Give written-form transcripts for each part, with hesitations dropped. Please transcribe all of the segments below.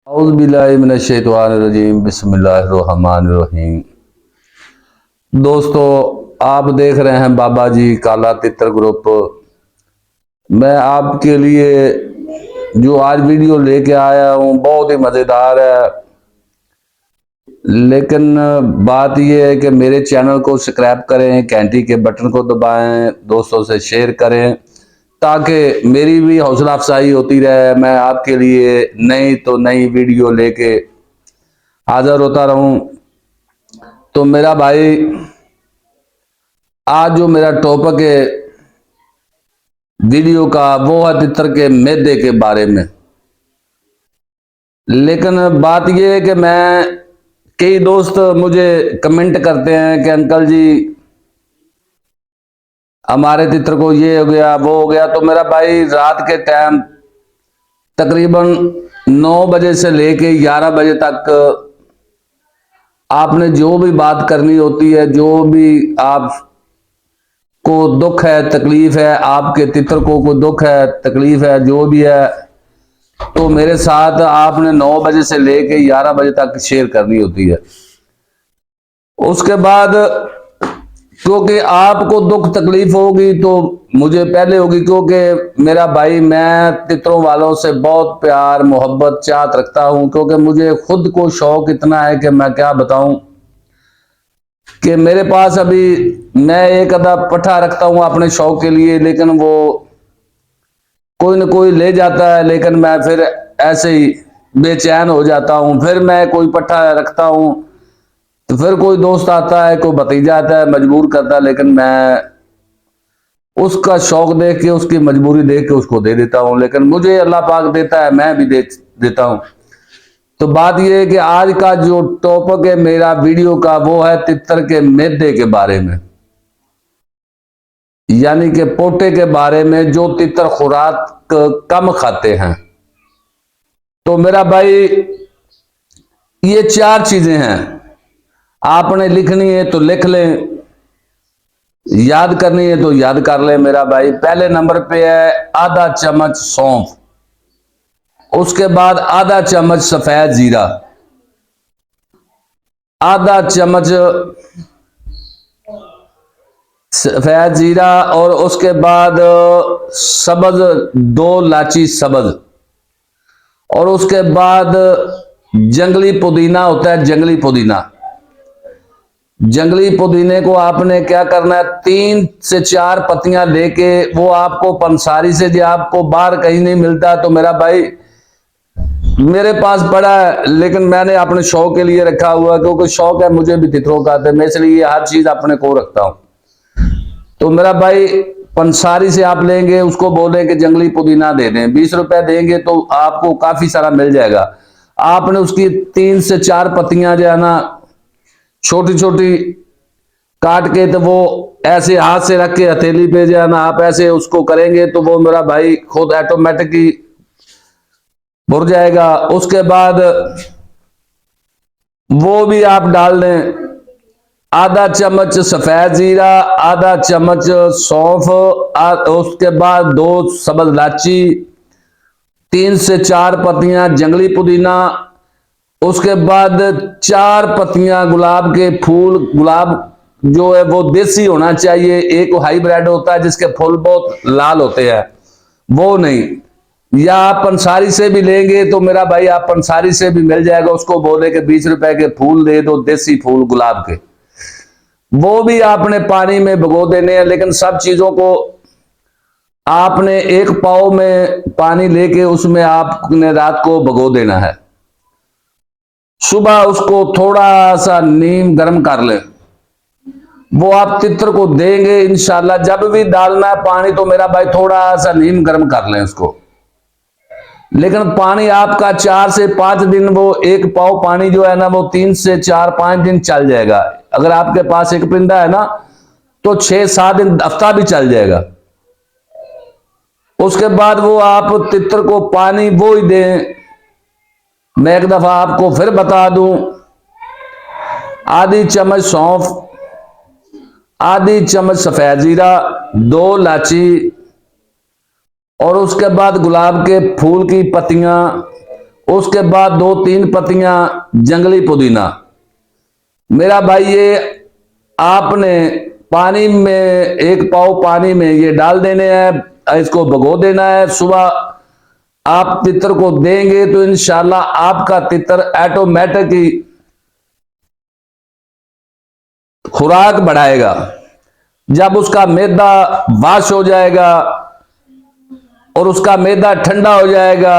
औज़ुबिल्लाहिमिनश्शैतानिर्रजीम बिस्मिल्लाहिर्रहमानिर्रहीम। दोस्तों, आप देख रहे हैं बाबा जी काला तितर ग्रुप। मैं आपके लिए जो आज वीडियो लेके आया हूँ बहुत ही मज़ेदार है, लेकिन बात यह है कि मेरे चैनल को सब्सक्राइब करें, घंटी के बटन को दबाएं, दोस्तों से शेयर करें ताकि मेरी भी हौसला अफजाई होती रहे। मैं आपके लिए नई तो नई वीडियो लेके हाजिर होता रहूं। तो मेरा भाई, आज जो मेरा टॉपिक है वीडियो का वो है तितर के मैदे के बारे में। लेकिन बात यह है कि कई दोस्त मुझे कमेंट करते हैं कि अंकल जी हमारे तितर को ये हो गया वो हो गया। तो मेरा भाई, रात के टाइम तकरीबन 9 बजे से लेके 11 बजे तक आपने जो भी बात करनी होती है, जो भी आपको दुख है, तकलीफ है, आपके तितर को कोई दुख है, तकलीफ है, जो भी है, तो मेरे साथ आपने 9 बजे से लेके 11 बजे तक शेयर करनी होती है। उसके बाद क्योंकि आपको दुख तकलीफ होगी तो मुझे पहले होगी, क्योंकि मेरा भाई, मैं तितरों वालों से बहुत प्यार मोहब्बत चाहत रखता हूं। क्योंकि मुझे खुद को शौक इतना है कि मैं क्या बताऊं कि मेरे पास अभी मैं एक आधा पट्ठा रखता हूं अपने शौक के लिए, लेकिन वो कोई ना कोई ले जाता है, लेकिन मैं फिर ऐसे ही बेचैन हो जाता हूं। फिर मैं कोई पट्ठा रखता हूं तो फिर कोई दोस्त आता है, कोई भतीजा आता है, मजबूर करता है, लेकिन मैं उसका शौक देख के, उसकी मजबूरी देख के उसको दे देता हूं। लेकिन मुझे अल्लाह पाक देता है, मैं भी देता हूं। तो बात यह है कि आज का जो टॉपिक है मेरा वीडियो का वो है तितर के मैदे के बारे में, यानी कि पोटे के बारे में, जो तितर खुराक कम खाते हैं। तो मेरा भाई, ये 4 चीजें हैं, आपने लिखनी है तो लिख लें, याद करनी है तो याद कर ले मेरा भाई। पहले नंबर पे है आधा चम्मच सौंफ, उसके बाद आधा चम्मच सफेद जीरा, आधा चम्मच सफेद जीरा, और उसके बाद सब्ज 2 इलायची सब्ज, और उसके बाद जंगली पुदीना होता है, जंगली पुदीना। जंगली पुदीने को आपने क्या करना है, 3 से 4 पत्तियां लेके, वो आपको पंसारी से, जो आपको बाहर कहीं नहीं मिलता, तो मेरा भाई मेरे पास पड़ा है, लेकिन मैंने अपने शौक के लिए रखा हुआ है, क्योंकि शौक है मुझे भी तितरों का, तो मैं इसलिए हर चीज अपने को रखता हूं। तो मेरा भाई, पंसारी से आप लेंगे, उसको बोले कि जंगली पुदीना दे दें, 20 रुपए देंगे तो आपको काफी सारा मिल जाएगा। आपने उसकी 3 से 4 पत्तियां जो है ना, छोटी छोटी काट के, तो वो ऐसे हाथ से रख के हथेली पे जो है ना, आप ऐसे उसको करेंगे तो वो मेरा भाई खुद ऑटोमेटिक ही भुर जाएगा। उसके बाद वो भी आप डाल दें, आधा चम्मच सफेद जीरा, आधा चम्मच सौंफ, उसके बाद 2 सब्ज इलायची, 3 से 4 पत्तियां जंगली पुदीना, उसके बाद 4 पत्तियां गुलाब के फूल। गुलाब जो है वो देसी होना चाहिए, एक हाइब्रिड होता है जिसके फूल बहुत लाल होते हैं, वो नहीं। या आप पंसारी से भी लेंगे तो मेरा भाई, आप पंसारी से भी मिल जाएगा, उसको बोले कि 20 रुपए के फूल दे दो, देसी फूल गुलाब के, वो भी आपने पानी में भिगो देने हैं। लेकिन सब चीजों को आपने एक पाव में पानी लेके उसमें आपने रात को भिगो देना है। सुबह उसको थोड़ा सा नीम गर्म कर लें, वो आप तितर को देंगे इंशाल्लाह। जब भी डालना है पानी तो मेरा भाई थोड़ा सा नीम गर्म कर लें उसको। लेकिन पानी आपका 4 से 5 दिन, वो एक पाव पानी जो है ना, वो 3 से 4-5 दिन चल जाएगा। अगर आपके पास एक पिंडा है ना, तो 6-7 दिन, हफ्ता भी चल जाएगा। उसके बाद वो आप तितर को पानी वो ही दें। मैं एक दफा आपको फिर बता दूं, आधी चम्मच सौंफ, आधी चम्मच सफेद जीरा, 2 इलायची, और उसके बाद गुलाब के फूल की पत्तियां, उसके बाद 2-3 पत्तियां जंगली पुदीना। मेरा भाई ये आपने पानी में, 1 पाव पानी में ये डाल देने हैं, इसको भिगो देना है। सुबह आप तितर को देंगे तो इंशाल्लाह आपका तितर ऑटोमेटिक ही खुराक बढ़ाएगा। जब उसका मैदा वाश हो जाएगा और उसका मैदा ठंडा हो जाएगा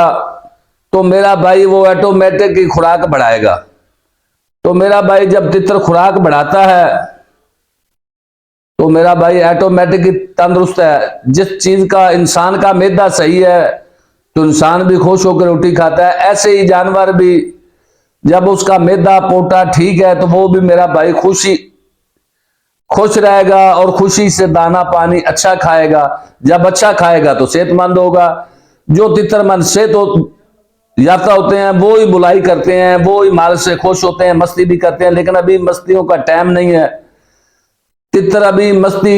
तो मेरा भाई वो ऑटोमेटिक ही खुराक बढ़ाएगा। तो मेरा भाई जब तितर खुराक बढ़ाता है तो मेरा भाई ऑटोमेटिक ही तंदुरुस्त है। जिस चीज का इंसान का मैदा सही है तो इंसान भी खुश होकर रोटी खाता है, ऐसे ही जानवर भी जब उसका मैदा पोटा ठीक है तो वो भी मेरा भाई खुश रहेगा और खुशी से दाना पानी अच्छा खाएगा। जब अच्छा खाएगा तो सेहतमंद होगा। जो तितरमंद सेहत याफ्ता होते हैं वो ही बुलाई करते हैं, वो ही माल से खुश होते हैं, मस्ती भी करते हैं। लेकिन अभी मस्तियों का टाइम नहीं है। तितर अभी मस्ती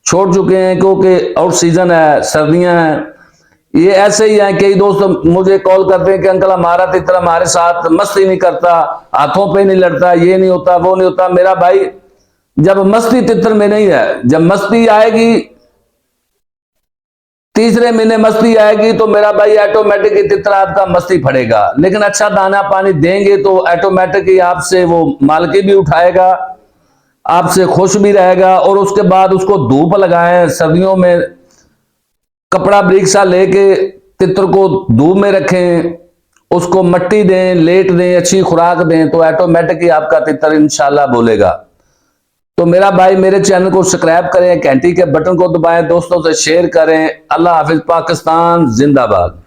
छोड़ चुके हैं क्योंकि आउट सीजन है, सर्दियां हैं। ये ऐसे ही हैं, कई दोस्त मुझे कॉल करते हैं कि अंकल हमारा तितर हमारे साथ मस्ती नहीं करता, हाथों पे नहीं लड़ता, ये नहीं होता, वो नहीं होता। मेरा भाई जब मस्ती तितर में नहीं है, जब मस्ती आएगी, तीसरे महीने मस्ती आएगी तो मेरा भाई ऑटोमेटिक ही तितर आपका मस्ती फड़ेगा। लेकिन अच्छा दाना पानी देंगे तो ऑटोमेटिक ही आपसे वो मालकी भी उठाएगा, आपसे खुश भी रहेगा। और उसके बाद उसको धूप लगाएं, सर्दियों में कपड़ा बारीक सा लेके तितर को धूप में रखें, उसको मट्टी दें, लेट दें, अच्छी खुराक दें तो ऑटोमेटिक ही आपका तितर इंशाल्लाह बोलेगा। तो मेरा भाई मेरे चैनल को सब्सक्राइब करें, घंटी के बटन को दबाएं, दोस्तों से शेयर करें। अल्लाह हाफिज, पाकिस्तान जिंदाबाद।